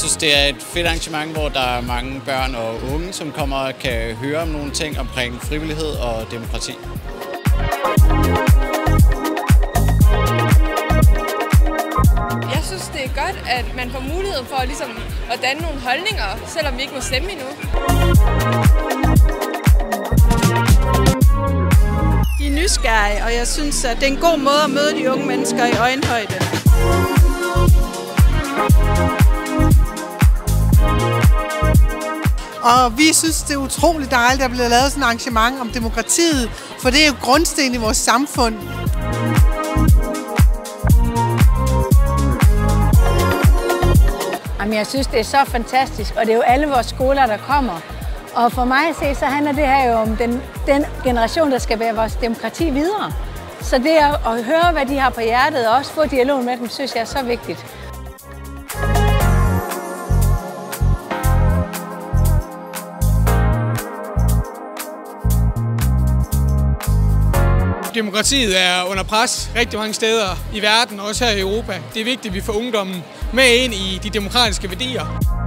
synes, det er et fedt arrangement, hvor der er mange børn og unge, som kommer og kan høre om nogle ting omkring frivillighed og demokrati. Jeg synes, det er godt, at man får mulighed for ligesom at danne nogle holdninger, selvom vi ikke må stemme endnu. De er nysgerrige, og jeg synes, at det er en god måde at møde de unge mennesker i øjenhøjde. Og vi synes, det er utroligt dejligt, at der bliver lavet sådan et arrangement om demokratiet, for det er jo grundsten i vores samfund. Jamen, jeg synes, det er så fantastisk, og det er jo alle vores skoler, der kommer. Og for mig at se, så handler det her jo om den generation, der skal være vores demokrati videre. Så det at høre, hvad de har på hjertet, og også få dialog med dem, synes jeg er så vigtigt. Demokratiet er under pres rigtig mange steder i verden, også her i Europa. Det er vigtigt, at vi får ungdommen med ind i de demokratiske værdier.